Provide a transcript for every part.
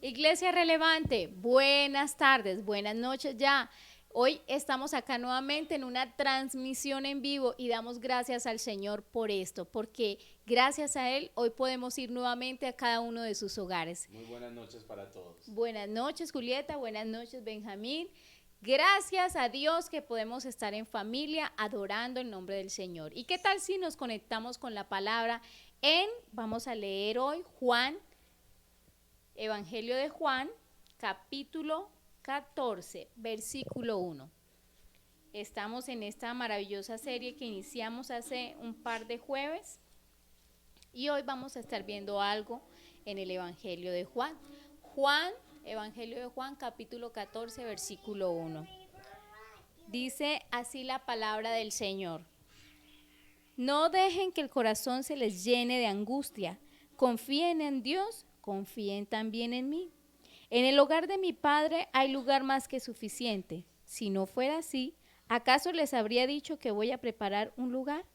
Iglesia Relevante, buenas tardes, buenas noches ya. Hoy estamos acá nuevamente en una transmisión en vivo y damos gracias al Señor por esto, porque gracias a Él hoy podemos ir nuevamente a cada uno de sus hogares. Muy buenas noches para todos. Buenas noches, Julieta, buenas noches, Benjamín. Gracias a Dios que podemos estar en familia adorando el nombre del Señor. ¿Y qué tal si nos conectamos con la palabra vamos a leer hoy Evangelio de Juan, capítulo 14, versículo 1. Estamos en esta maravillosa serie que iniciamos hace un par de jueves y hoy vamos a estar viendo algo en el Evangelio de Juan. Evangelio de Juan, capítulo 14, versículo 1. Dice así la palabra del Señor. No dejen que el corazón se les llene de angustia. Confíen en Dios, confíen también en mí. En el hogar de mi Padre hay lugar más que suficiente. Si no fuera así, ¿acaso les habría dicho que voy a preparar un lugar?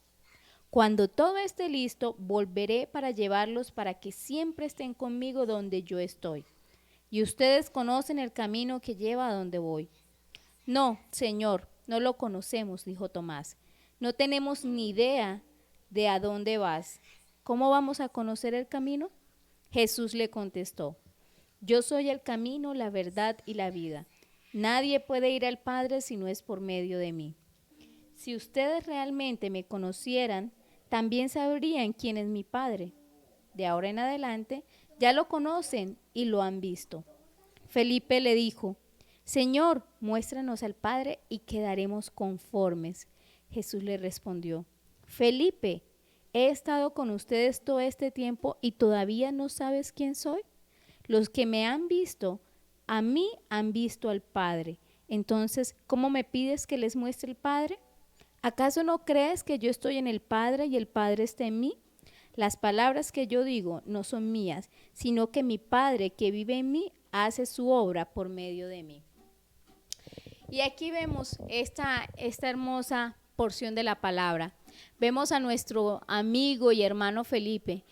Cuando todo esté listo, volveré para llevarlos para que siempre estén conmigo donde yo estoy. Y ustedes conocen el camino que lleva a donde voy. No, Señor, no lo conocemos, dijo Tomás. No tenemos ni idea de a dónde vas. ¿Cómo vamos a conocer el camino? Jesús le contestó. Yo soy el camino, la verdad y la vida. Nadie puede ir al Padre si no es por medio de mí. Si ustedes realmente me conocieran, también sabrían quién es mi Padre. De ahora en adelante, ya lo conocen y lo han visto. Felipe le dijo, Señor, muéstranos al Padre y quedaremos conformes. Jesús le respondió, Felipe, he estado con ustedes todo este tiempo y todavía no sabes quién soy. Los que me han visto, a mí han visto al Padre. Entonces, ¿cómo me pides que les muestre el Padre? ¿Acaso no crees que yo estoy en el Padre y el Padre está en mí? Las palabras que yo digo no son mías, sino que mi Padre que vive en mí hace su obra por medio de mí. Y aquí vemos esta hermosa porción de la palabra. Vemos a nuestro amigo y hermano Felipe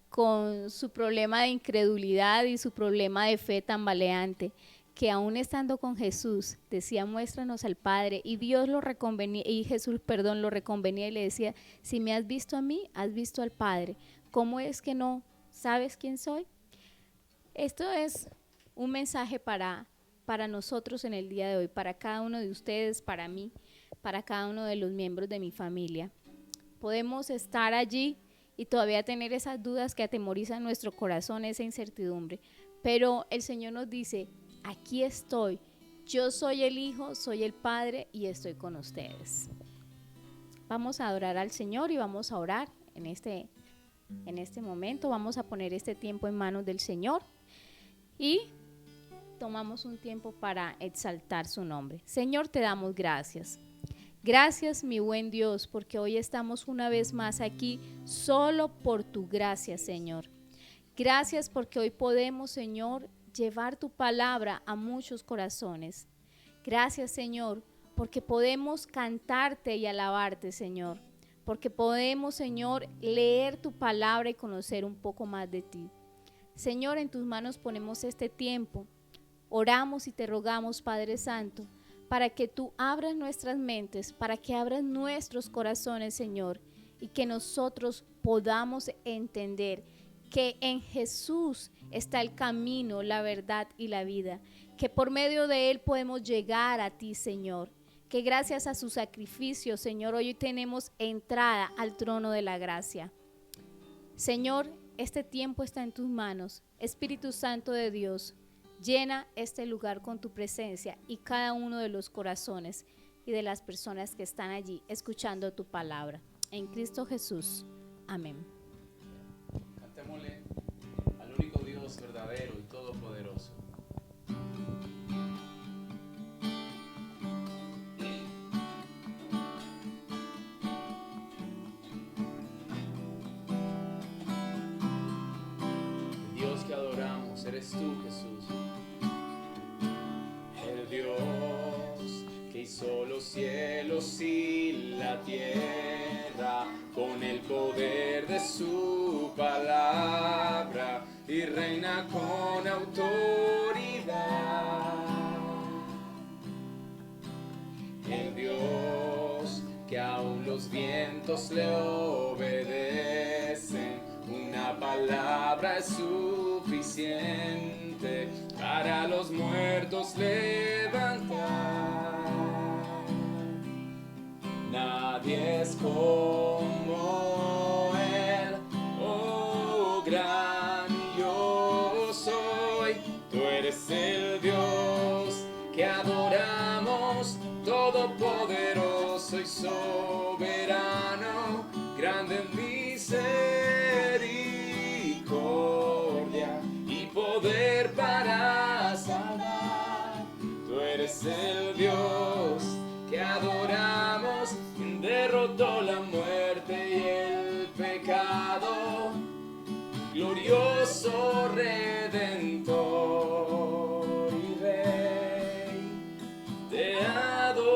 con su problema de incredulidad y su problema de fe tambaleante, que aún estando con Jesús decía muéstranos al Padre, y Dios lo reconvenía, y Jesús, lo reconvenía y le decía, si me has visto a mí, has visto al Padre. ¿Cómo es que no sabes quién soy? Esto es un mensaje para nosotros en el día de hoy, para cada uno de ustedes, para mí, para cada uno de los miembros de mi familia. Podemos estar allí y todavía tener esas dudas que atemorizan nuestro corazón, esa incertidumbre. Pero el Señor nos dice, aquí estoy, yo soy el Hijo, soy el Padre y estoy con ustedes. Vamos a adorar al Señor y vamos a orar en este momento. Vamos a poner este tiempo en manos del Señor y tomamos un tiempo para exaltar su nombre. Señor, te damos gracias. Gracias, mi buen Dios, porque hoy estamos una vez más aquí solo por tu gracia, Señor. Gracias porque hoy podemos, Señor, llevar tu palabra a muchos corazones. Gracias, Señor, porque podemos cantarte y alabarte, Señor. Porque podemos, Señor, leer tu palabra y conocer un poco más de ti. Señor, en tus manos ponemos este tiempo. Oramos y te rogamos, Padre Santo, para que tú abras nuestras mentes, para que abras nuestros corazones, Señor, y que nosotros podamos entender que en Jesús está el camino, la verdad y la vida, que por medio de Él podemos llegar a ti, Señor, que gracias a su sacrificio, Señor, hoy tenemos entrada al trono de la gracia. Señor, este tiempo está en tus manos. Espíritu Santo de Dios, llena este lugar con tu presencia y cada uno de los corazones y de las personas que están allí escuchando tu palabra. En Cristo Jesús. Amén. Cantémosle al único Dios verdadero y todopoderoso. El Dios que adoramos eres tú, Jesús. El Dios que hizo los cielos y la tierra con el poder de su palabra y reina con autoridad. justos le obedecen. Una palabra es suficiente para los muertos levantar. Nadie es como Él, oh gran yo soy. Tú eres el Dios que adoramos, todopoderoso y soberano, grande en misericordia y poder para salvar. Tú eres el Dios que adoramos, quien derrotó la muerte y el pecado, glorioso Redentor y Rey, te adoramos.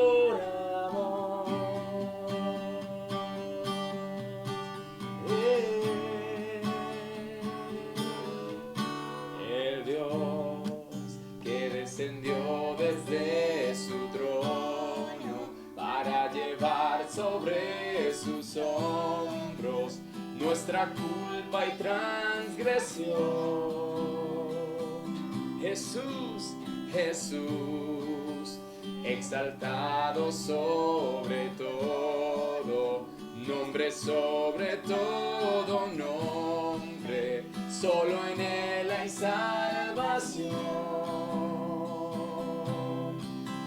El Dios que descendió desde su trono para llevar sobre sus hombros nuestra culpa y transgresión. Jesús, Jesús, exaltado sobre todo, nombre sobre todo nombre, solo en Él hay salvación.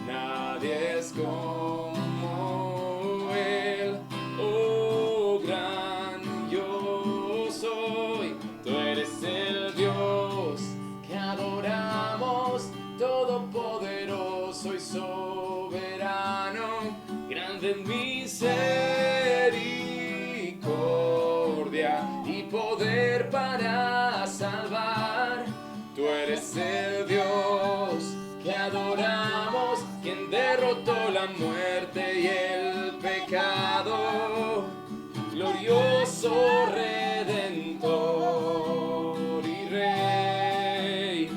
Nadie es como Él, oh gran yo soy. Tú eres el Dios que adoramos, todopoderoso y soberano, grande en misericordia y poder para salvar. Tú eres el Dios que adoramos, quien derrotó la muerte y el pecado, glorioso Redentor y Rey,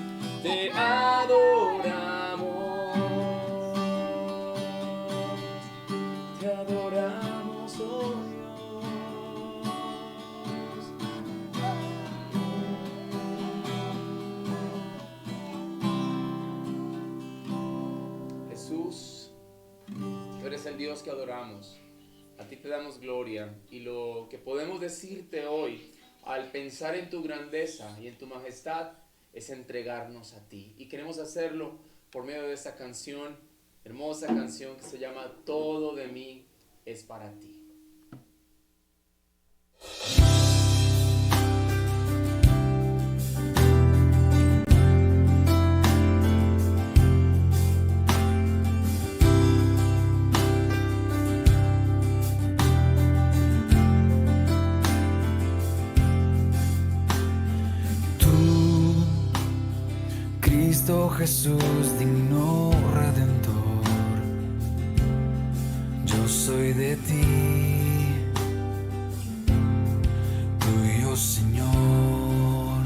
te adoramos, oh Dios. Jesús, tú eres el Dios que adoramos. A ti te damos gloria, y lo que podemos decirte hoy al pensar en tu grandeza y en tu majestad es entregarnos a ti, y queremos hacerlo por medio de esta canción, hermosa canción que se llama Todo de mí es para ti. Cristo Jesús, digno Redentor, yo soy de ti, tuyo Señor.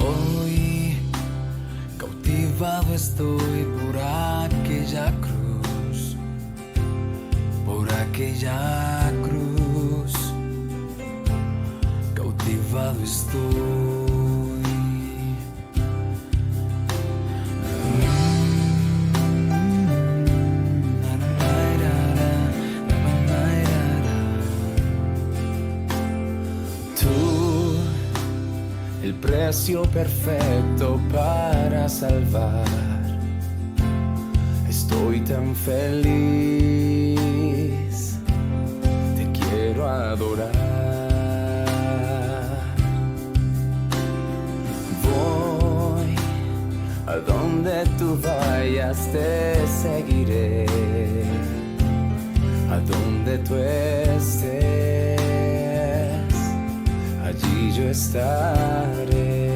Hoy cautivado estoy por aquella cruz, por aquella cruz, cautivado estoy. El precio perfecto para salvar. Estoy tan feliz, te quiero adorar. Voy a donde tú vayas, te seguiré. A donde tú estés, allí yo estaré.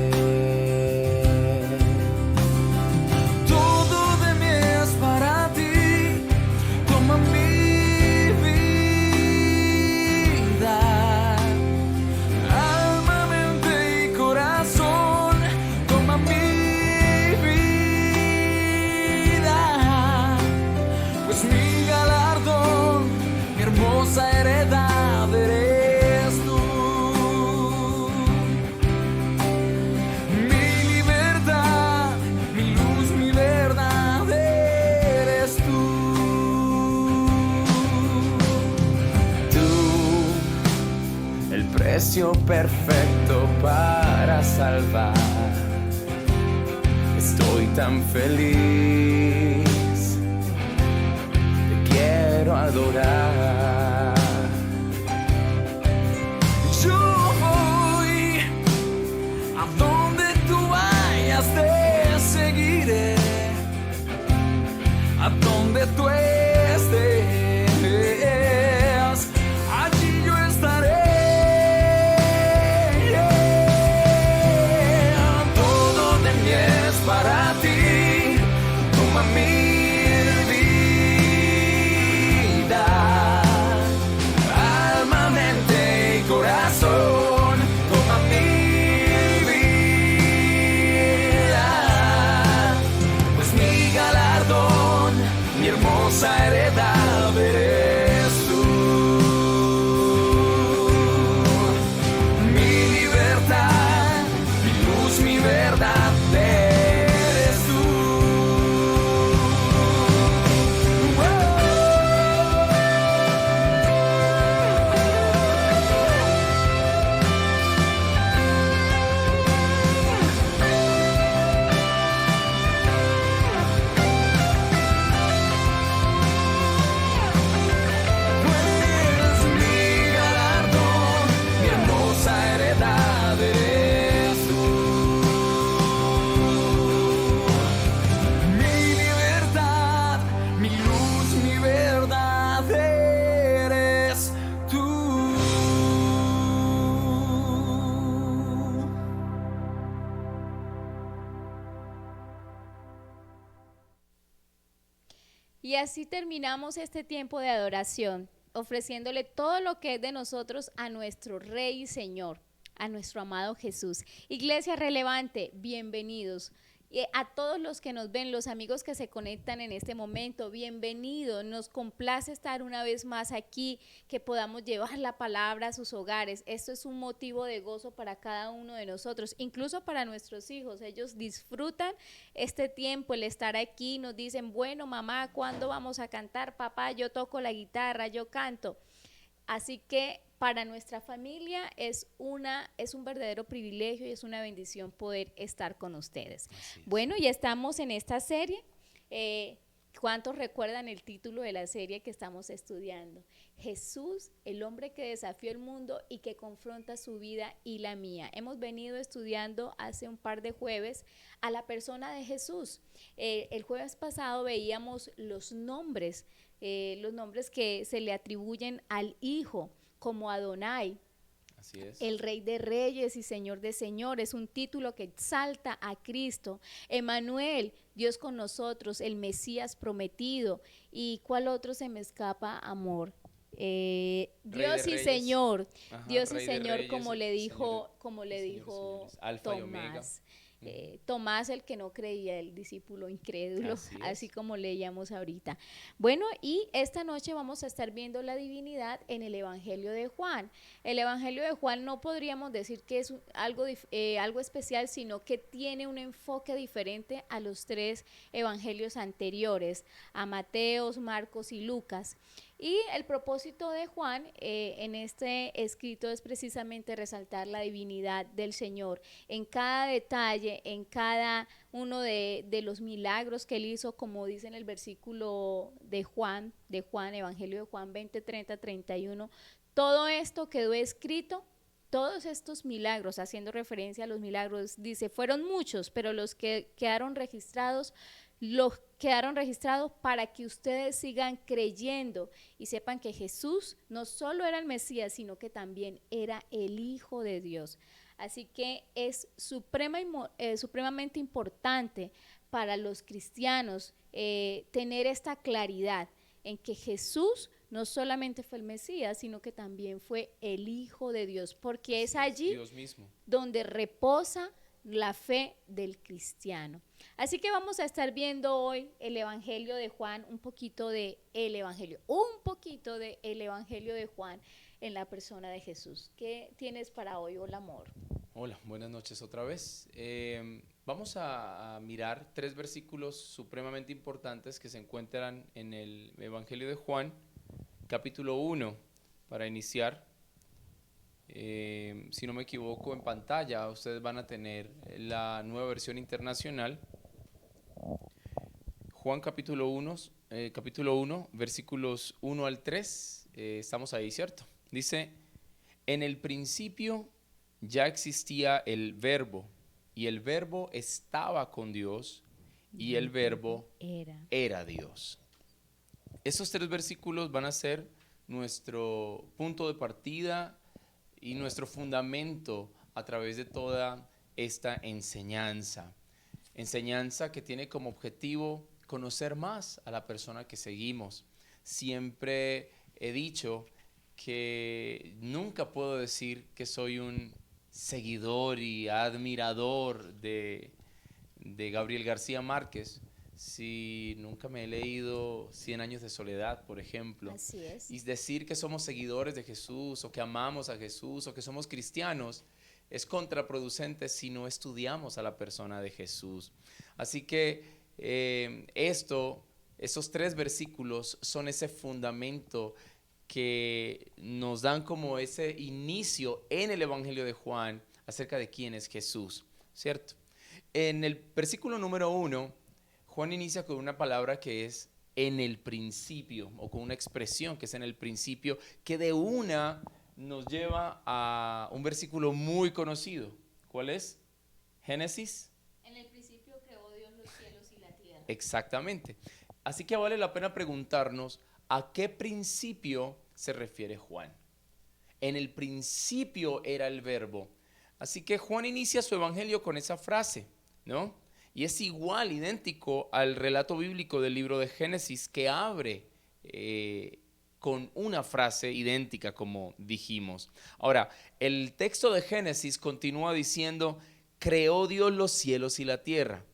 Todo de mí es para ti, toma mi vida, alma, mente y corazón, toma mi vida, pues mi galardón perfecto para salvar. Estoy tan feliz, te quiero adorar. Yo voy a donde tú vayas, te seguiré. A donde tú estés, allí yo estaré. Todo de mí es para ti, toma mi vida, alma, mente y corazón, toma mi vida, pues mi galardón, mi hermosa heredad eres tú. Mi libertad, mi luz, mi verdad eres tú. Pues mi galardón, mi hermosa heredad eres tú. Mi libertad, mi luz, mi verdad eres tú. Y así terminamos este tiempo de adoración, ofreciéndole todo lo que es de nosotros a nuestro Rey y Señor, a nuestro amado Jesús. Iglesia Relevante, bienvenidos. Y a todos los que nos ven, los amigos que se conectan en este momento, bienvenidos. Nos complace estar una vez más aquí, que podamos llevar la palabra a sus hogares. Esto es un motivo de gozo para cada uno de nosotros, incluso para nuestros hijos. Ellos disfrutan este tiempo, el estar aquí. Nos dicen, bueno, mamá, ¿cuándo vamos a cantar? Papá, yo toco la guitarra, yo canto. Así que para nuestra familia es un verdadero privilegio y es una bendición poder estar con ustedes. Bueno, ya estamos en esta serie. ¿Cuántos recuerdan el título de la serie que estamos estudiando? Jesús, el hombre que desafió el mundo y que confronta su vida y la mía. Hemos venido estudiando hace un par de jueves a la persona de Jesús. El jueves pasado veíamos los nombres que se le atribuyen al Hijo, como Adonai, Así es. el Rey de Reyes y Señor de Señores, un título que exalta a Cristo. Emmanuel, Dios con nosotros, el Mesías prometido. ¿Y cuál otro se me escapa? Amor. Dios y Reyes. Señor, Ajá, Dios y Rey de Señor, Reyes, como le dijo, Señor, como le Señor de dijo señores, Alfa y Omega. Tomás. Tomás, el que no creía, el discípulo incrédulo, Así es. así como leíamos ahorita. Bueno, y esta noche vamos a estar viendo la divinidad en el Evangelio de Juan. El Evangelio de Juan no podríamos decir que es algo especial, sino que tiene un enfoque diferente a los tres evangelios anteriores, a Mateo, Marcos y Lucas. Y el propósito de Juan en este escrito es precisamente resaltar la divinidad del Señor en cada detalle, en cada uno de los milagros que él hizo, como dice en el versículo de Juan, Evangelio de Juan 20, 30, 31. Todo esto quedó escrito, todos estos milagros, haciendo referencia a los milagros, dice, fueron muchos, pero los que quedaron registrados para que ustedes sigan creyendo y sepan que Jesús no solo era el Mesías, sino que también era el Hijo de Dios. Así que es supremamente importante para los cristianos tener esta claridad en que Jesús no solamente fue el Mesías, sino que también fue el Hijo de Dios, porque es allí Dios mismo. donde reposa la fe del cristiano. Así que vamos a estar viendo hoy el Evangelio de Juan, un poquito de el Evangelio de Juan en la persona de Jesús. ¿Qué tienes para hoy? Hola, amor. Hola, buenas noches otra vez. Vamos a mirar 3 versículos supremamente importantes que se encuentran en el Evangelio de Juan, capítulo 1, para iniciar. si no me equivoco, en pantalla ustedes van a tener la nueva versión internacional. Juan capítulo 1, versículos 1 al 3, estamos ahí, ¿cierto? Dice, en el principio ya existía el verbo, y el verbo estaba con Dios, y el verbo era Dios. Esos 3 versículos van a ser nuestro punto de partida y nuestro fundamento a través de toda esta enseñanza. Enseñanza que tiene como objetivo conocer más a la persona que seguimos. Siempre he dicho que nunca puedo decir que soy un seguidor y admirador de Gabriel García Márquez si nunca me he leído 100 años de soledad, por ejemplo. Así es. Y decir que somos seguidores de Jesús o que amamos a Jesús o que somos cristianos es contraproducente si no estudiamos a la persona de Jesús. Así que esos 3 versículos son ese fundamento que nos dan como ese inicio en el Evangelio de Juan acerca de quién es Jesús, ¿cierto? En el versículo número 1, Juan inicia con una palabra que es en el principio, o con una expresión que es en el principio, que de una nos lleva a un versículo muy conocido. ¿Cuál es? Génesis. En el principio creó Dios los cielos y la tierra. Exactamente. Así que vale la pena preguntarnos a qué principio se refiere Juan. En el principio era el verbo. Así que Juan inicia su evangelio con esa frase, ¿no? Y es igual, idéntico al relato bíblico del libro de Génesis que abre con una frase idéntica, como dijimos. Ahora, el texto de Génesis continúa diciendo, creó Dios los cielos y la tierra.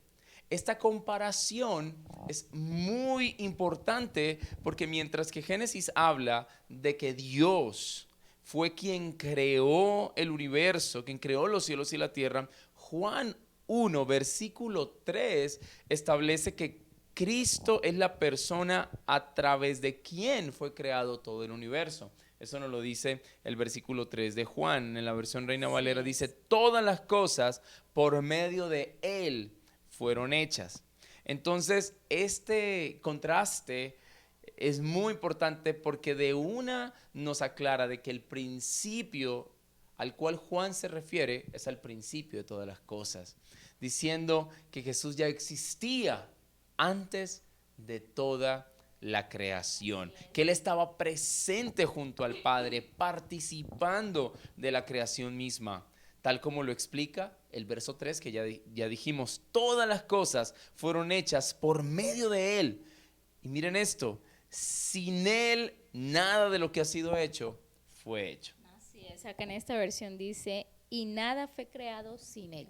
Esta comparación es muy importante porque mientras que Génesis habla de que Dios fue quien creó el universo, quien creó los cielos y la tierra, Juan 1, versículo 3 establece que Cristo es la persona a través de quien fue creado todo el universo. Eso nos lo dice el versículo 3 de Juan. En la versión Reina Valera dice, todas las cosas por medio de Él fueron hechas. Entonces, este contraste es muy importante porque de una nos aclara de que el principio al cual Juan se refiere es al principio de todas las cosas, diciendo que Jesús ya existía antes de toda la creación, que Él estaba presente junto al Padre, participando de la creación misma, tal como lo explica el verso 3 que ya dijimos, todas las cosas fueron hechas por medio de Él. Y miren esto, sin Él nada de lo que ha sido hecho fue hecho. Así es, acá en esta versión dice, y nada fue creado sin Él.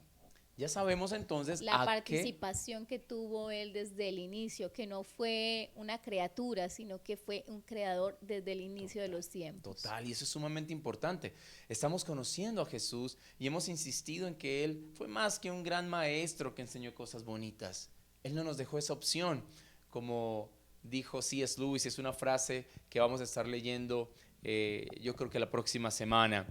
Ya sabemos entonces la participación que tuvo Él desde el inicio, que no fue una criatura, sino que fue un creador desde el inicio de los tiempos. Total, y eso es sumamente importante. Estamos conociendo a Jesús y hemos insistido en que Él fue más que un gran maestro que enseñó cosas bonitas. Él no nos dejó esa opción, como dijo C.S. Lewis, es una frase que vamos a estar leyendo yo creo que la próxima semana.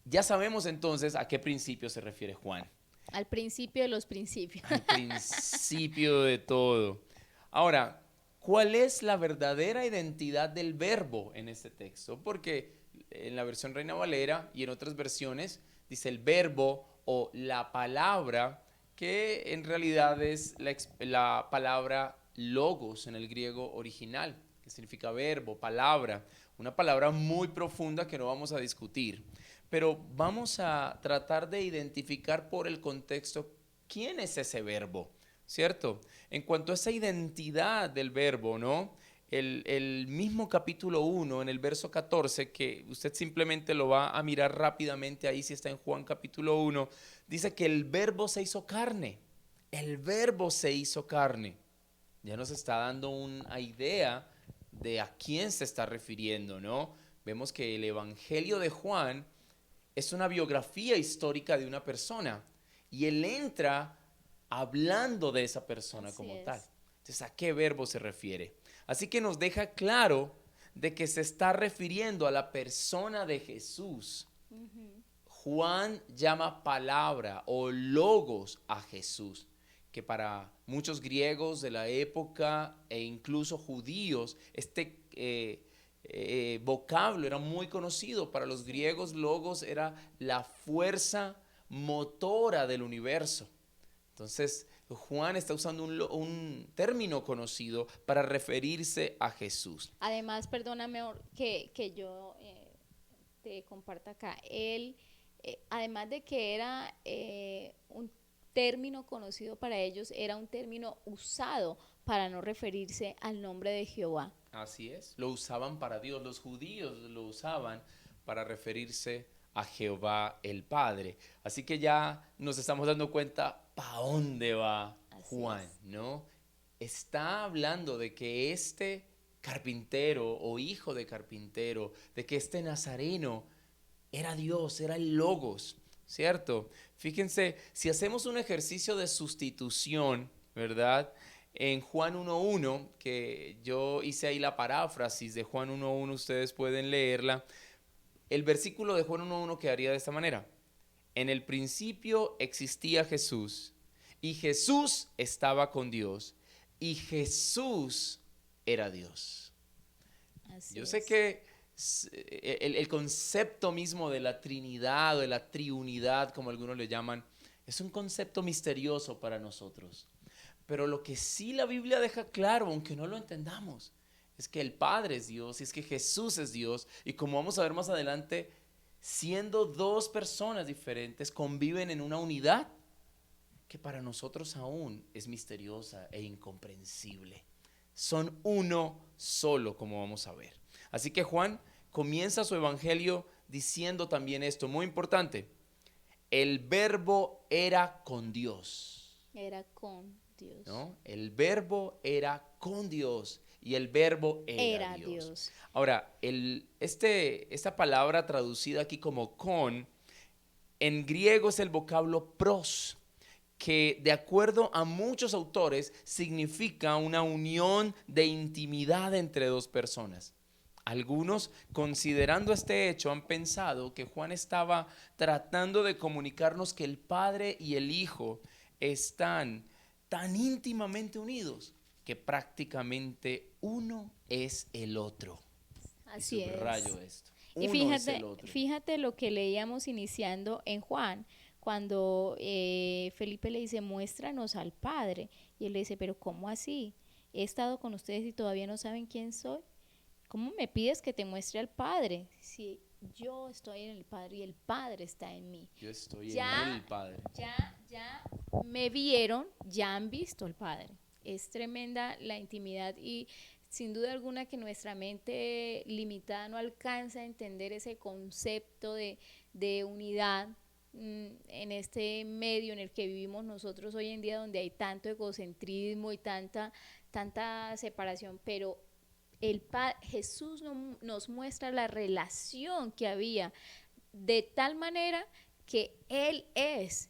Ya sabemos entonces a qué principio se refiere Juan. Al principio de los principios. Al principio de todo. Ahora, ¿cuál es la verdadera identidad del verbo en este texto? Porque en la versión Reina Valera y en otras versiones dice el verbo o la palabra, que en realidad es la palabra logos en el griego original, que significa verbo, palabra. Una palabra muy profunda que no vamos a discutir. Pero vamos a tratar de identificar por el contexto quién es ese verbo, ¿cierto? En cuanto a esa identidad del verbo, ¿no? El mismo capítulo 1, en el verso 14, que usted simplemente lo va a mirar rápidamente ahí si está en Juan capítulo 1, dice que el verbo se hizo carne. El verbo se hizo carne. Ya nos está dando una idea de a quién se está refiriendo, ¿no? Vemos que el Evangelio de Juan es una biografía histórica de una persona y él entra hablando de esa persona como tal. Entonces, ¿a qué verbo se refiere? Así que nos deja claro de que se está refiriendo a la persona de Jesús. Juan llama palabra o logos a Jesús, que para muchos griegos de la época e incluso judíos, vocablo era muy conocido. Para los griegos, logos era la fuerza motora del universo. Entonces, Juan está usando un término conocido para referirse a Jesús. Además, perdóname que yo te comparta acá. Él, además de que era un término conocido para ellos, era un término usado para no referirse al nombre de Jehová. Así es, lo usaban para Dios. Los judíos lo usaban para referirse a Jehová el Padre. Así que ya nos estamos dando cuenta para dónde va Juan, ¿no? Está hablando de que este carpintero o hijo de carpintero, de que este nazareno era Dios, era el Logos, ¿cierto? Fíjense, si hacemos un ejercicio de sustitución, ¿verdad? En Juan 1.1, que yo hice ahí la paráfrasis de Juan 1.1, ustedes pueden leerla. El versículo de Juan 1.1 quedaría de esta manera: en el principio existía Jesús, y Jesús estaba con Dios, y Jesús era Dios. Así Yo es. sé que el concepto mismo de la Trinidad o de la triunidad, como algunos le llaman, es un concepto misterioso para nosotros. Pero lo que sí la Biblia deja claro, aunque no lo entendamos, es que el Padre es Dios y es que Jesús es Dios. Y como vamos a ver más adelante, siendo dos personas diferentes, conviven en una unidad que para nosotros aún es misteriosa e incomprensible. Son uno solo, como vamos a ver. Así que Juan comienza su evangelio diciendo también esto, muy importante: el verbo era con Dios. Era con Dios. ¿No? El verbo era con Dios y el verbo era Dios. Ahora, esta palabra traducida aquí como con, en griego es el vocablo pros, que de acuerdo a muchos autores significa una unión de intimidad entre dos personas. Algunos, considerando este hecho, han pensado que Juan estaba tratando de comunicarnos que el Padre y el Hijo están tan íntimamente unidos que prácticamente uno es el otro. Así y subrayo es. esto. Y Uno es el otro. fíjate lo que leíamos iniciando en Juan, cuando Felipe le dice, muéstranos al Padre. Y él le dice, pero ¿cómo así? He estado con ustedes y todavía no saben quién soy. ¿Cómo me pides que te muestre al Padre? Si yo estoy en el Padre y el Padre está en mí. Yo estoy Ya- en el Padre. Ya me vieron, ya han visto al Padre. Es tremenda la intimidad y sin duda alguna que nuestra mente limitada no alcanza a entender ese concepto de unidad en este medio en el que vivimos nosotros hoy en día, donde hay tanto egocentrismo y tanta separación, pero Jesús nos muestra la relación que había de tal manera que Él es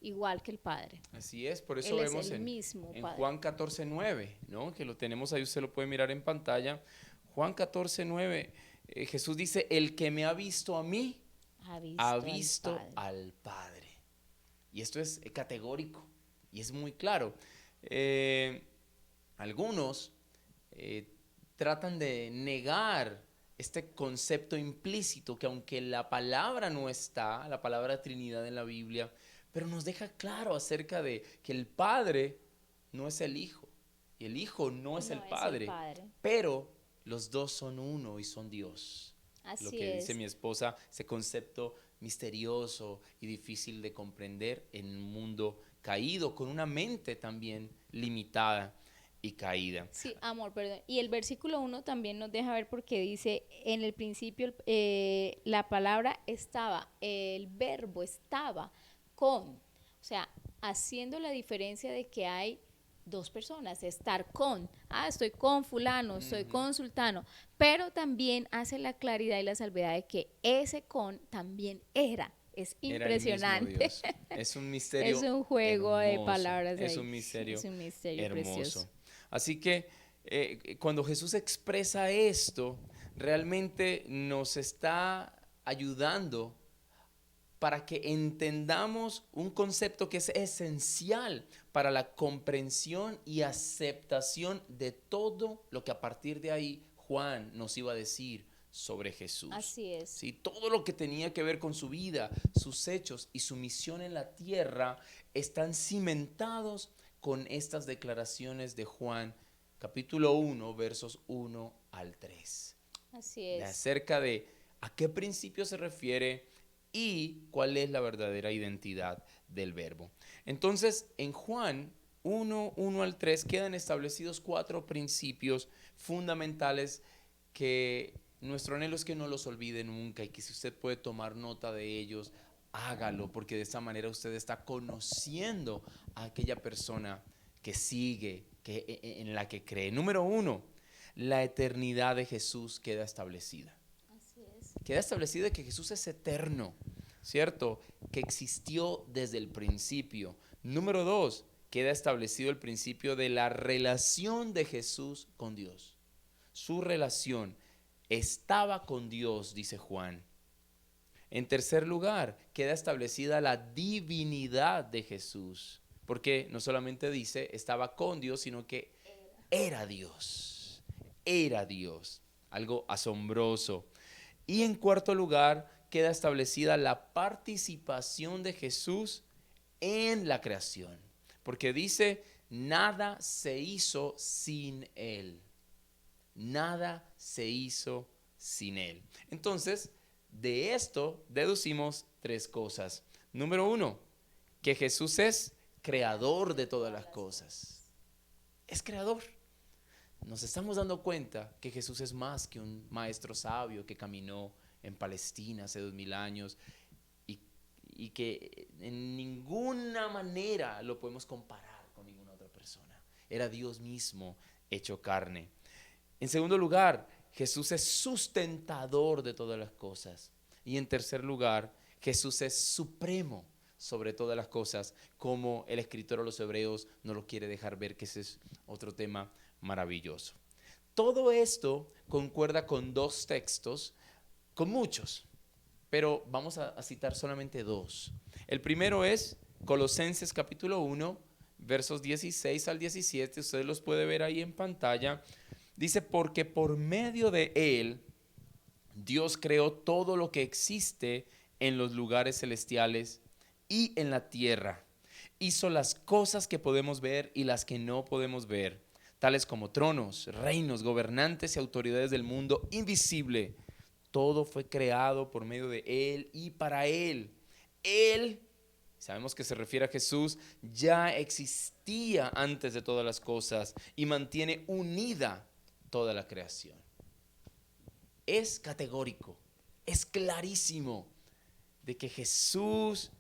igual que el Padre. Así es, por eso Él es vemos el en mismo Padre. Juan 14.9, ¿no? Que lo tenemos ahí, usted lo puede mirar en pantalla. Juan 14.9, Jesús dice, el que me ha visto a mí, ha visto al Padre. Y esto es categórico y es muy claro. Algunos tratan de negar este concepto implícito que aunque la palabra no está, la palabra Trinidad en la Biblia, pero nos deja claro acerca de que el Padre no es el Hijo y el Hijo no es el Padre, pero los dos son uno y son Dios. Así Lo que es. dice mi esposa, ese concepto misterioso y difícil de comprender en un mundo caído, con una mente también limitada y caída. Sí, amor, perdón. Y el versículo 1 también nos deja ver porque dice, en el principio la palabra estaba, el verbo estaba con, o sea, haciendo la diferencia de que hay dos personas, estar con, estoy con fulano, estoy con sultano, pero también hace la claridad y la salvedad de que ese con también es impresionante. Era el mismo Dios. Es un misterio es un juego hermoso. de palabras. Es ahí. un misterio, hermoso. Precioso. Así que cuando Jesús expresa esto, realmente nos está ayudando para que entendamos un concepto que es esencial para la comprensión y aceptación de todo lo que a partir de ahí Juan nos iba a decir sobre Jesús. Así es. ¿Sí? Todo lo que tenía que ver con su vida, sus hechos y su misión en la tierra están cimentados con estas declaraciones de Juan, capítulo 1, versos 1 al 3. Así De es. acerca de a qué principio se refiere y cuál es la verdadera identidad del verbo. Entonces, en Juan 1 al 3 quedan establecidos 4 principios fundamentales que nuestro anhelo es que no los olvide nunca y que si usted puede tomar nota de ellos, hágalo, porque de esta manera usted está conociendo a aquella persona que sigue, en la que cree. Número 1, la eternidad de Jesús queda establecida. Así es. Queda establecido que Jesús es eterno, ¿cierto? Que existió desde el principio. Número 2, queda establecido el principio de la relación de Jesús con Dios. Su relación estaba con Dios, dice Juan. En tercer lugar, queda establecida la divinidad de Jesús, porque no solamente dice estaba con Dios, sino que era Dios. Era Dios, algo asombroso. Y en cuarto lugar, queda establecida la participación de Jesús en la creación, porque dice, nada se hizo sin Él. Nada se hizo sin Él. Entonces, de esto deducimos 3 cosas. Número 1, que Jesús es creador de todas las cosas. Es creador. Nos estamos dando cuenta que Jesús es más que un maestro sabio que caminó en Palestina hace 2000 años y que en ninguna manera lo podemos comparar con ninguna otra persona. Era Dios mismo hecho carne. En segundo lugar, Jesús es sustentador de todas las cosas. Y en tercer lugar, Jesús es supremo sobre todas las cosas, como el escritor a los Hebreos nos lo quiere dejar ver, que ese es otro tema maravilloso. Todo esto concuerda con 2 textos, con muchos, pero vamos a citar solamente 2. El primero es Colosenses capítulo 1, versos 16 al 17, usted los puede ver ahí en pantalla. Dice, porque por medio de Él, Dios creó todo lo que existe en los lugares celestiales y en la tierra. Hizo las cosas que podemos ver y las que no podemos ver, tales como tronos, reinos, gobernantes y autoridades del mundo invisible. Todo fue creado por medio de Él y para Él. Él, sabemos que se refiere a Jesús, ya existía antes de todas las cosas y mantiene unida toda la creación. Es categórico, es clarísimo de que Jesús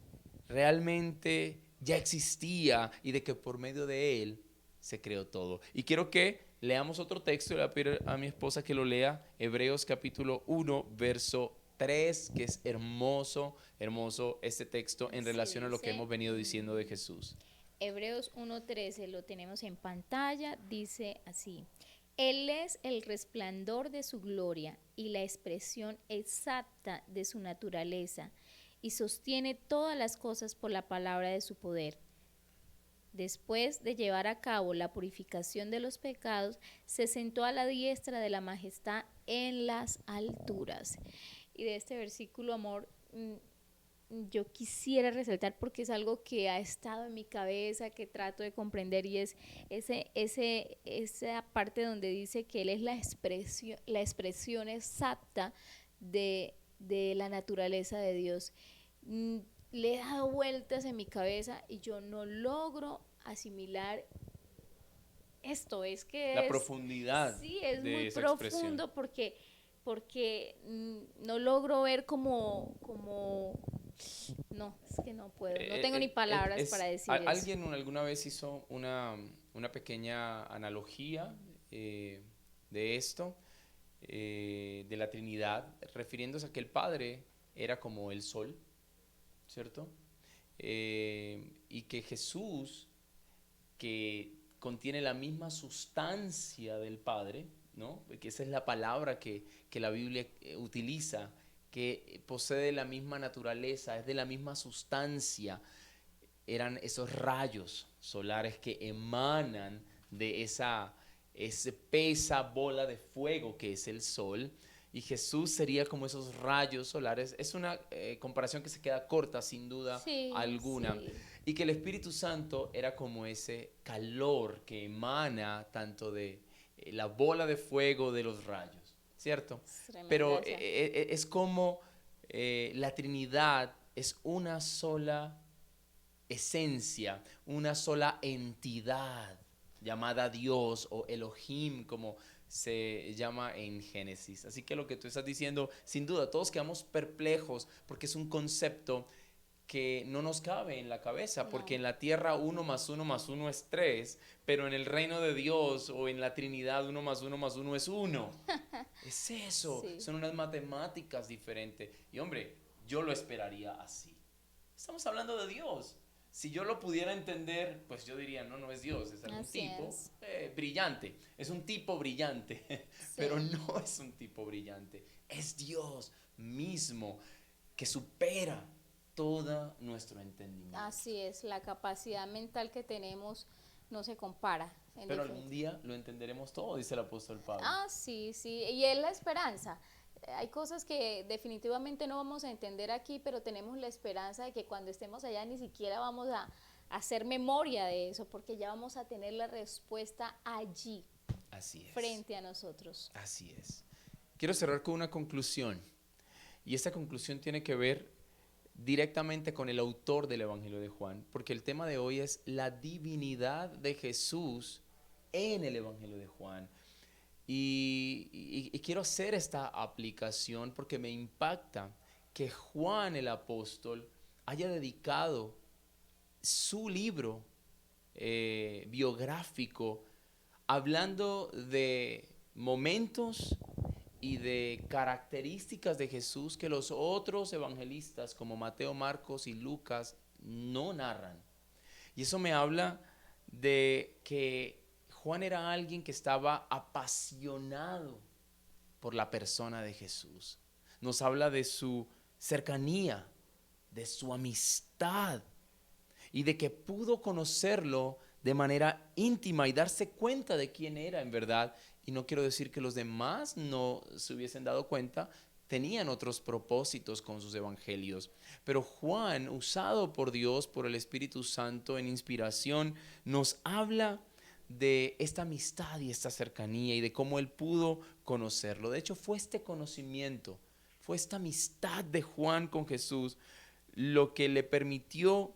realmente ya existía y de que por medio de Él se creó todo. Y quiero que leamos otro texto, le voy a pedir a mi esposa que lo lea, Hebreos capítulo 1, verso 3, que es hermoso, hermoso este texto en relación a lo que hemos venido diciendo de Jesús. Hebreos 1:13 lo tenemos en pantalla, dice así: Él es el resplandor de su gloria y la expresión exacta de su naturaleza, y sostiene todas las cosas por la palabra de su poder. Después de llevar a cabo la purificación de los pecados, se sentó a la diestra de la majestad en las alturas. Y de este versículo, amor, yo quisiera resaltar porque es algo que ha estado en mi cabeza, que trato de comprender, y es esa parte donde dice que Él es la expresión exacta de la naturaleza de Dios. Le he dado vueltas en mi cabeza y yo no logro asimilar esto. Es que la profundidad. Sí, es de muy esa profundo expresión. porque no logro ver como no, es que no puedo, no tengo ni palabras para decir eso. Alguien alguna vez hizo una pequeña analogía de esto, de la Trinidad, refiriéndose a que el Padre era como el sol, ¿cierto? Y que Jesús, que contiene la misma sustancia del Padre, ¿no? Que esa es la palabra que la Biblia utiliza, que posee la misma naturaleza, es de la misma sustancia, eran esos rayos solares que emanan de esa espesa bola de fuego que es el sol. Y Jesús sería como esos rayos solares. Es una comparación que se queda corta, sin duda Sí, alguna. sí. Y que el Espíritu Santo era como ese calor que emana tanto de la bola de fuego de los rayos, ¿cierto? Es tremenda Pero esa. es como la Trinidad es una sola esencia, una sola entidad llamada Dios o Elohim, como se llama en Génesis. Así que lo que tú estás diciendo, sin duda, todos quedamos perplejos porque es un concepto que no nos cabe en la cabeza, porque No. en la tierra 1 más 1 más 1 es 3, pero en el reino de Dios o en la Trinidad 1 más 1 más 1 es 1. Es eso, Sí. son unas matemáticas diferentes. Y hombre, yo lo esperaría así. Estamos hablando de Dios. Si yo lo pudiera entender, pues yo diría, no, no es Dios, es algún Así tipo es. brillante. Es un tipo brillante, pero no es un tipo brillante. Es Dios mismo que supera todo nuestro entendimiento. Así es, la capacidad mental que tenemos no se compara. Pero algún día lo entenderemos todo, dice el apóstol Pablo. Sí, sí, y es la esperanza. Hay cosas que definitivamente no vamos a entender aquí, pero tenemos la esperanza de que cuando estemos allá ni siquiera vamos a hacer memoria de eso, porque ya vamos a tener la respuesta allí, Así es. frente a nosotros. Así es. Quiero cerrar con una conclusión. Y esta conclusión tiene que ver directamente con el autor del Evangelio de Juan, porque el tema de hoy es la divinidad de Jesús en el Evangelio de Juan. Y quiero hacer esta aplicación porque me impacta que Juan el apóstol haya dedicado su libro biográfico hablando de momentos y de características de Jesús que los otros evangelistas como Mateo, Marcos y Lucas no narran. Y eso me habla de que Juan era alguien que estaba apasionado por la persona de Jesús. Nos habla de su cercanía, de su amistad y de que pudo conocerlo de manera íntima y darse cuenta de quién era en verdad. Y no quiero decir que los demás no se hubiesen dado cuenta, tenían otros propósitos con sus evangelios. Pero Juan, usado por Dios, por el Espíritu Santo en inspiración, nos habla de esta amistad y esta cercanía y de cómo él pudo conocerlo. De hecho, fue este conocimiento, fue esta amistad de Juan con Jesús lo que le permitió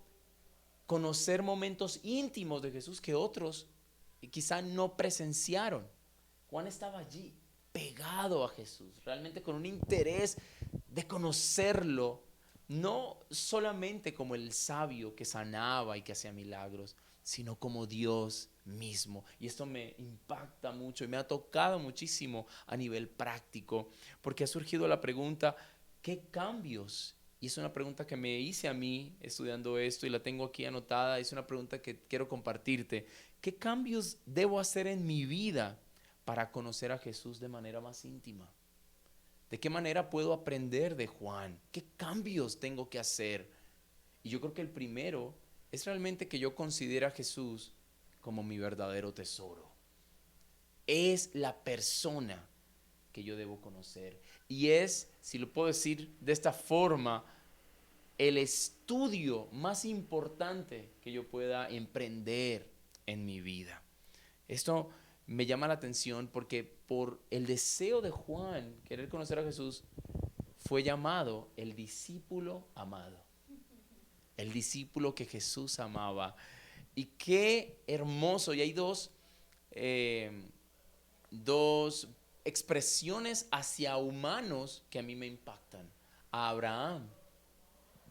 conocer momentos íntimos de Jesús que otros quizá no presenciaron. Juan estaba allí, pegado a Jesús, realmente con un interés de conocerlo, no solamente como el sabio que sanaba y que hacía milagros, sino como Dios mismo. Y esto me impacta mucho y me ha tocado muchísimo a nivel práctico, porque ha surgido la pregunta, ¿qué cambios? Y es una pregunta que me hice a mí estudiando esto y la tengo aquí anotada. Es una pregunta que quiero compartirte. ¿Qué cambios debo hacer en mi vida para conocer a Jesús de manera más íntima? ¿De qué manera puedo aprender de Juan? ¿Qué cambios tengo que hacer? Y yo creo que el primero es realmente que yo considere a Jesús como mi verdadero tesoro. Es la persona que yo debo conocer. Y es, si lo puedo decir de esta forma, el estudio más importante que yo pueda emprender en mi vida. Esto me llama la atención porque por el deseo de Juan, querer conocer a Jesús, fue llamado el discípulo amado. El discípulo que Jesús amaba. Y qué hermoso. Y hay dos expresiones hacia humanos que a mí me impactan. A Abraham,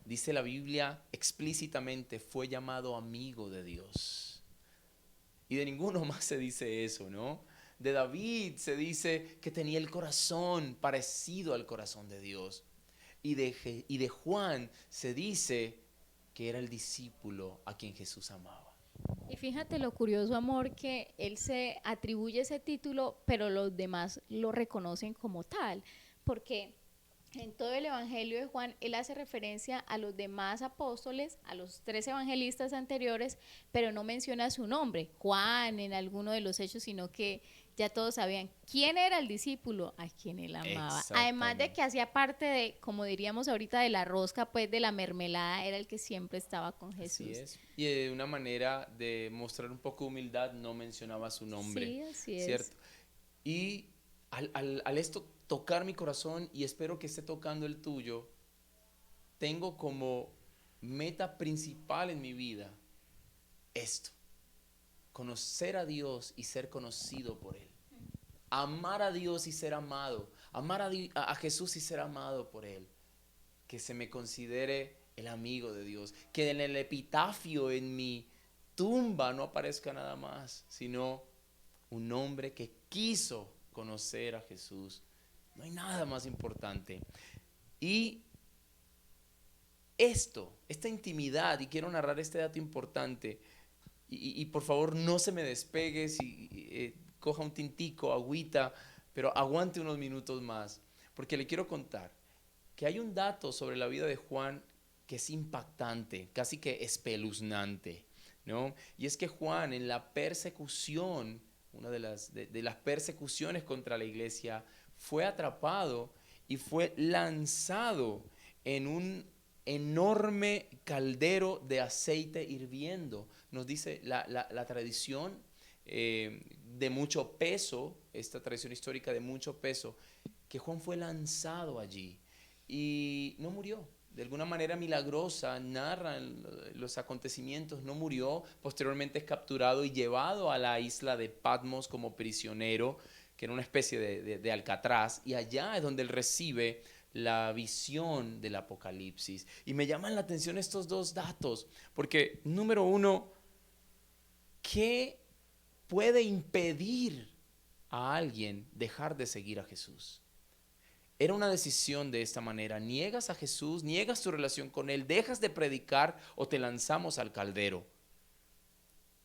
dice la Biblia explícitamente, fue llamado amigo de Dios. Y de ninguno más se dice eso, ¿no? De David se dice que tenía el corazón parecido al corazón de Dios. Y de Juan se dice que era el discípulo a quien Jesús amaba. Y fíjate lo curioso, amor, que él se atribuye ese título, pero los demás lo reconocen como tal, porque En todo el Evangelio de Juan, él hace referencia a los demás apóstoles, a los 3 evangelistas anteriores, pero no menciona su nombre, Juan, en alguno de los hechos, sino que ya todos sabían quién era el discípulo a quien él amaba. Además de Exactamente. que hacía parte de, como diríamos ahorita, de la rosca, pues de la mermelada, era el que siempre estaba con Así Jesús. es. Y de una manera de mostrar un poco de humildad, no mencionaba su nombre, Sí, así es. ¿cierto? Y al esto tocar mi corazón, y espero que esté tocando el tuyo, tengo como meta principal en mi vida esto: conocer a Dios y ser conocido por Él. Amar a Dios y ser amado. Amar a Jesús y ser amado por Él. Que se me considere el amigo de Dios. Que en el epitafio, en mi tumba, no aparezca nada más, sino un hombre que quiso conocer a Jesús. No hay nada más importante. Y esta intimidad, y quiero narrar este dato importante, y por favor no se me despegue, si coja un tintico, agüita, pero aguante unos minutos más, porque le quiero contar que hay un dato sobre la vida de Juan que es impactante, casi que espeluznante, ¿no? Y es que Juan, en la persecución, una de las persecuciones contra la iglesia, fue atrapado y fue lanzado en un enorme caldero de aceite hirviendo. Nos dice la tradición de mucho peso, esta tradición histórica de mucho peso, que Juan fue lanzado allí y no murió. De alguna manera milagrosa narran los acontecimientos, no murió. Posteriormente es capturado y llevado a la isla de Patmos como prisionero, que era una especie de Alcatraz, y allá es donde él recibe la visión del Apocalipsis. Y me llaman la atención estos dos datos, porque número uno, ¿qué puede impedir a alguien dejar de seguir a Jesús? Era una decisión de esta manera: niegas a Jesús, niegas tu relación con Él, dejas de predicar o te lanzamos al caldero.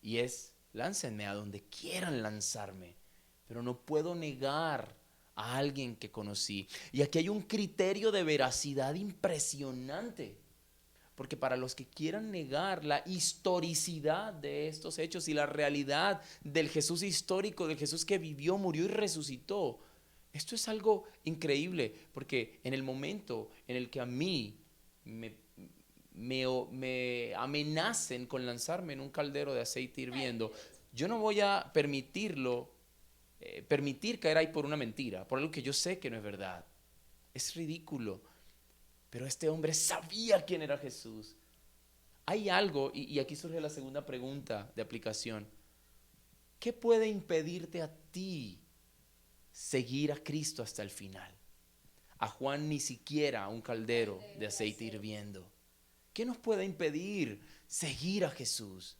Y es: láncenme a donde quieran lanzarme, pero no puedo negar a alguien que conocí. Y aquí hay un criterio de veracidad impresionante, porque para los que quieran negar la historicidad de estos hechos y la realidad del Jesús histórico, del Jesús que vivió, murió y resucitó, esto es algo increíble, porque en el momento en el que a mí me amenacen con lanzarme en un caldero de aceite hirviendo, yo no voy a permitir caer ahí por una mentira, por algo que yo sé que no es verdad. Es ridículo. Pero este hombre sabía quién era Jesús. Hay algo, y aquí surge la segunda pregunta de aplicación: ¿qué puede impedirte a ti seguir a Cristo hasta el final? A Juan ni siquiera un caldero de aceite hirviendo. ¿Qué nos puede impedir seguir a Jesús?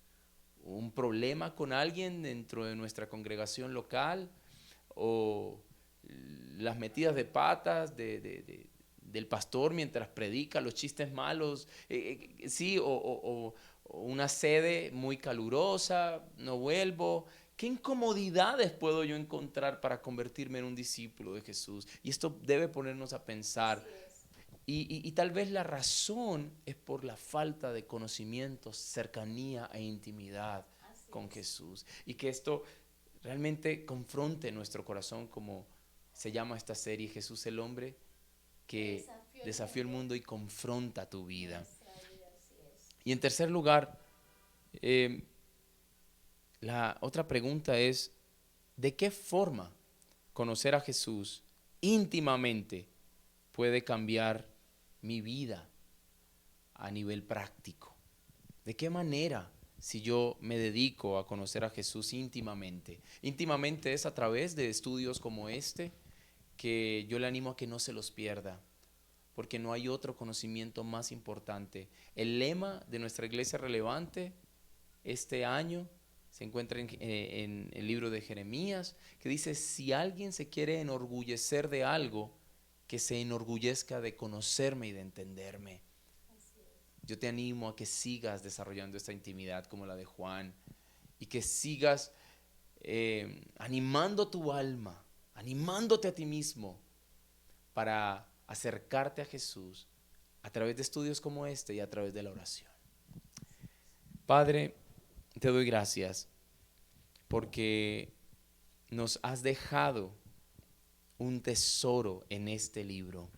¿Un problema con alguien dentro de nuestra congregación local? ¿O las metidas de patas del pastor mientras predica, los chistes malos? Sí, o una sede muy calurosa, no vuelvo. ¿Qué incomodidades puedo yo encontrar para convertirme en un discípulo de Jesús? Y esto debe ponernos a pensar. Y tal vez la razón es por la falta de conocimiento, cercanía e intimidad con Jesús. Y que esto realmente confronte nuestro corazón, como se llama esta serie, Jesús el hombre que desafió el mundo y confronta tu vida. Y en tercer lugar, la otra pregunta es: ¿de qué forma conocer a Jesús íntimamente puede cambiar mi vida a nivel práctico? ¿De qué manera, si yo me dedico a conocer a Jesús íntimamente? Íntimamente es a través de estudios como este, que yo le animo a que no se los pierda, porque no hay otro conocimiento más importante. El lema de nuestra iglesia relevante este año se encuentra en el libro de Jeremías, que dice: si alguien se quiere enorgullecer de algo, que se enorgullezca de conocerme y de entenderme. Yo te animo a que sigas desarrollando esta intimidad como la de Juan, y que sigas animando tu alma, animándote a ti mismo para acercarte a Jesús a través de estudios como este y a través de la oración. Padre, te doy gracias porque nos has dejado un tesoro en este libro,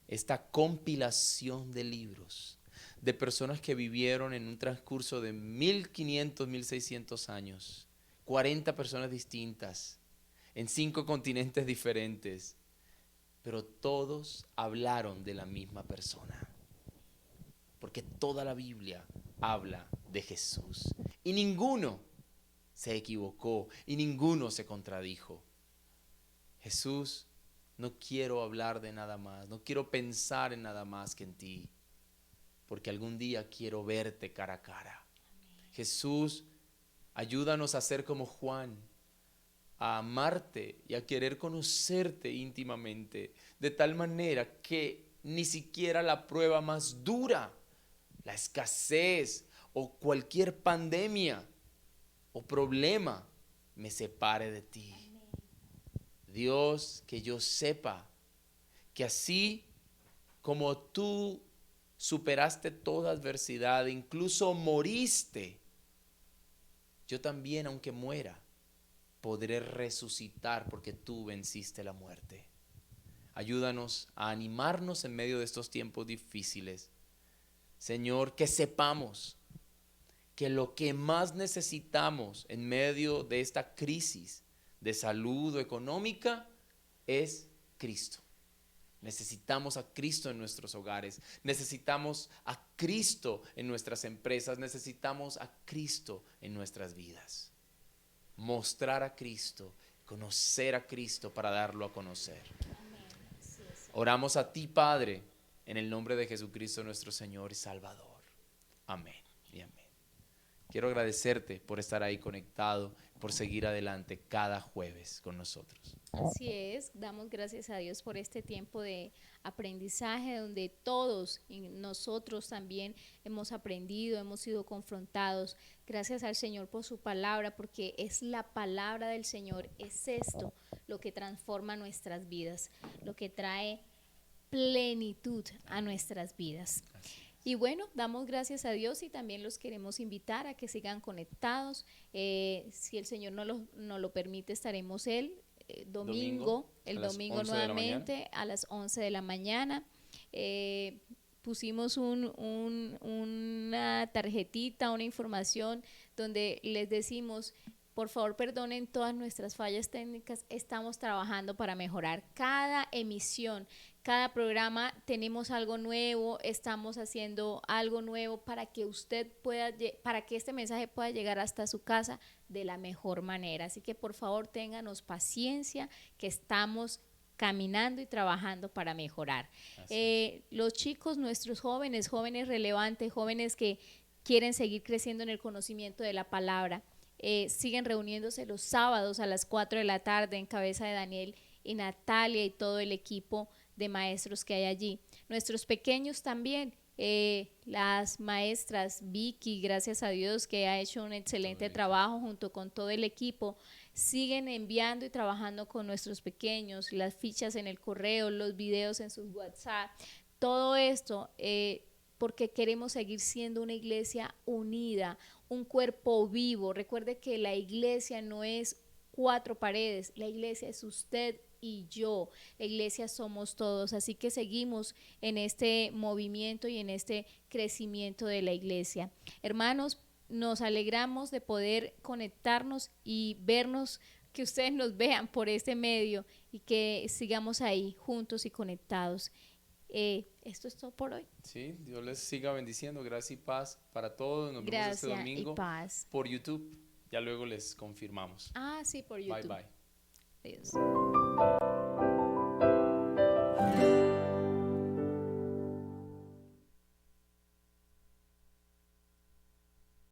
esta compilación de libros de personas que vivieron en un transcurso de 1500, 1600 años, 40 personas distintas, en 5 continentes diferentes, pero todos hablaron de la misma persona, porque toda la Biblia habla de Jesús y ninguno se equivocó y ninguno se contradijo. Jesús, no quiero hablar de nada más, no quiero pensar en nada más que en ti, porque algún día quiero verte cara a cara. Jesús, ayúdanos a ser como Juan, a amarte y a querer conocerte íntimamente, de tal manera que ni siquiera la prueba más dura, la escasez o cualquier pandemia o problema me separe de ti. Dios, que yo sepa que así como tú superaste toda adversidad, incluso moriste, yo también, aunque muera, podré resucitar porque tú venciste la muerte. Ayúdanos a animarnos en medio de estos tiempos difíciles. Señor, que sepamos que lo que más necesitamos en medio de esta crisis de salud o económica es Cristo. Necesitamos a Cristo en nuestros hogares, necesitamos a Cristo en nuestras empresas, necesitamos a Cristo en nuestras vidas. Mostrar a Cristo, conocer a Cristo para darlo a conocer. Oramos a ti, Padre, en el nombre de Jesucristo nuestro Señor y Salvador. Amén y amén. Quiero agradecerte por estar ahí conectado, por seguir adelante cada jueves con nosotros. Así es, damos gracias a Dios por este tiempo de aprendizaje donde todos y nosotros también hemos aprendido, hemos sido confrontados. Gracias al Señor por su palabra, porque es la palabra del Señor, es esto lo que transforma nuestras vidas, lo que trae plenitud a nuestras vidas. Y bueno, damos gracias a Dios y también los queremos invitar a que sigan conectados. Si el Señor no lo permite, estaremos el domingo nuevamente a las 11 de la mañana. Pusimos una tarjetita, una información donde les decimos: por favor, perdonen todas nuestras fallas técnicas, estamos trabajando para mejorar cada emisión, cada programa tenemos algo nuevo, estamos haciendo algo nuevo para que para que este mensaje pueda llegar hasta su casa de la mejor manera. Así que por favor, ténganos paciencia, que estamos caminando y trabajando para mejorar. Los chicos, nuestros jóvenes relevantes, jóvenes que quieren seguir creciendo en el conocimiento de la palabra, siguen reuniéndose los sábados a las 4 de la tarde en cabeza de Daniel y Natalia y todo el equipo de maestros que hay allí. Nuestros pequeños también, las maestras Vicky, gracias a Dios, que ha hecho un excelente trabajo junto con todo el equipo, siguen enviando y trabajando con nuestros pequeños, las fichas en el correo, los videos en sus WhatsApp, todo esto porque queremos seguir siendo una iglesia unida, un cuerpo vivo. Recuerde que la iglesia no es 4 paredes, la iglesia es usted y yo, la iglesia somos todos, así que seguimos en este movimiento y en este crecimiento de la iglesia. Hermanos, nos alegramos de poder conectarnos y vernos, que ustedes nos vean por este medio y que sigamos ahí juntos y conectados. Esto es todo por hoy. Sí, Dios les siga bendiciendo. Gracias y paz para todos. Nos vemos este domingo y paz por YouTube. Ya luego les confirmamos. Sí, por YouTube. Bye bye. Adiós.